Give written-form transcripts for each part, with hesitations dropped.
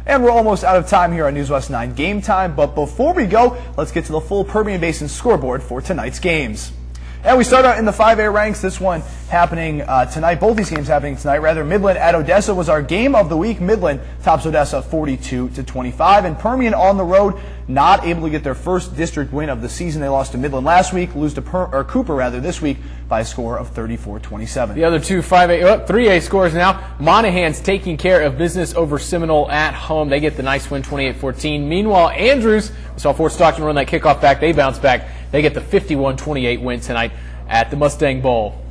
And we're almost out of time here on News West 9 Game Time, but before we go, let's get to the full Permian Basin scoreboard for tonight's games. And we start out in the 5A ranks. This one happening tonight. Both these games happening tonight. Midland at Odessa was our game of the week. Midland tops Odessa 42-25. And Permian on the road, not able to get their first district win of the season. They lost to Midland last week, lose to Cooper this week by a score of 34-27. The other two 3A scores now. Monahan's taking care of business over Seminole at home. They get the nice win, 28-14. Meanwhile, Andrews, we saw Fort Stockton run that kickoff back. They bounce back. They get the 51-28 win tonight at the Mustang Bowl.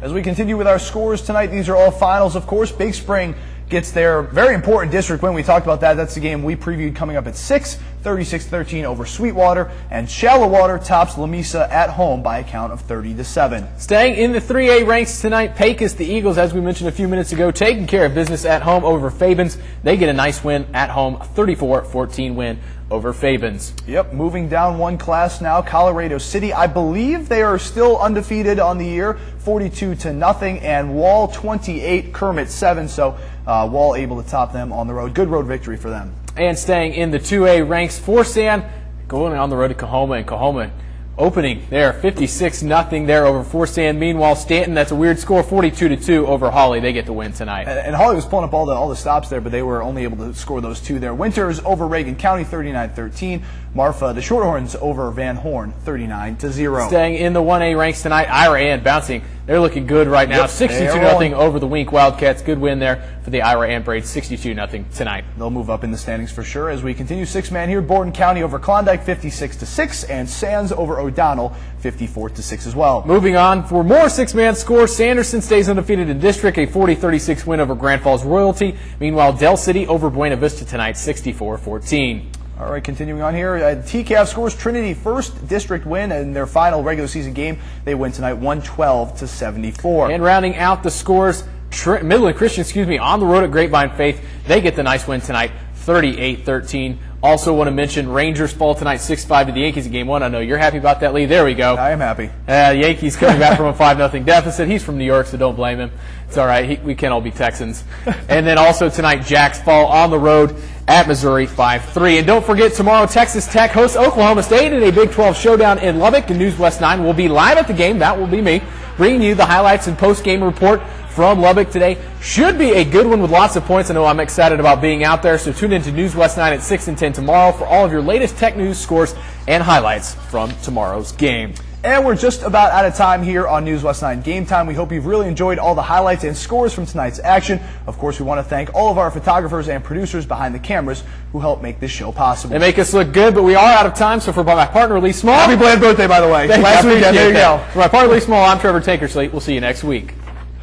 As we continue with our scores tonight, these are all finals, of course. Big Spring gets their very important district win. We talked about that. That's the game we previewed coming up at 6, 36-13 over Sweetwater. And Shallow Water tops Lamesa at home by a count of 30-7. Staying in the 3A ranks tonight, Pecos, the Eagles, as we mentioned a few minutes ago, taking care of business at home over Fabens. They get a nice win at home, 34-14 win over Fabens. Yep, moving down one class now, Colorado City. I believe they are still undefeated on the year, 42-0, and Wall 28, Kermit 7. So Wall able to top them on the road. Good road victory for them. And staying in the 2A ranks, Forsan going on the road to Coahoma, and Coahoma opening there 56-0 there over Forsan. Meanwhile, Stanton, that's a weird score, 42-2 over Hawley. They get the win tonight. And Hawley was pulling up all the stops there, but they were only able to score those two there. Winters over Reagan County, 39-13. Marfa, the Shorthorns over Van Horn, 39-0. Staying in the 1A ranks tonight, Ira bouncing. They're looking good right now. Yep, 62-0 over the Wink Wildcats. Good win there for the Ira Braids, 62-0 tonight. They'll move up in the standings for sure. As we continue, six-man here, Borden County over Klondike, 56-6, and Sands over O'Donnell, 54-6 as well. Moving on for more six-man scores, Sanderson stays undefeated in district, a 40-36 win over Grand Falls Royalty. Meanwhile, Del City over Buena Vista tonight, 64-14. All right, continuing on here, TCAF scores Trinity first district win in their final regular season game. They win tonight 112-74. And rounding out the scores, Midland Christian, on the road at Grapevine Faith. They get the nice win tonight, 38-13. Also want to mention Rangers fall tonight 6-5 to the Yankees in Game 1. I know you're happy about that, Lee. There we go. I am happy. The Yankees coming back from a 5-0 deficit. He's from New York, so don't blame him. It's all right. We can't all be Texans. And then also tonight, Jacks fall on the road at Missouri 5-3. And don't forget, tomorrow Texas Tech hosts Oklahoma State in a Big 12 showdown in Lubbock. And News West 9 will be live at the game. That will be me, bringing you the highlights and post-game report from Lubbock today. Should be a good one with lots of points. I know I'm excited about being out there, so tune in to News West 9 at 6 and 10 tomorrow for all of your latest tech news, scores, and highlights from tomorrow's game. And we're just about out of time here on News West 9 Game Time. We hope you've really enjoyed all the highlights and scores from tonight's action. Of course, we want to thank all of our photographers and producers behind the cameras who help make this show possible. They make us look good, but we are out of time, so for my partner, Lee Small. Happy bland birthday, by the way. Last weekend, there you go. For my partner, Lee Small, I'm Trevor Tankersley. We'll see you next week.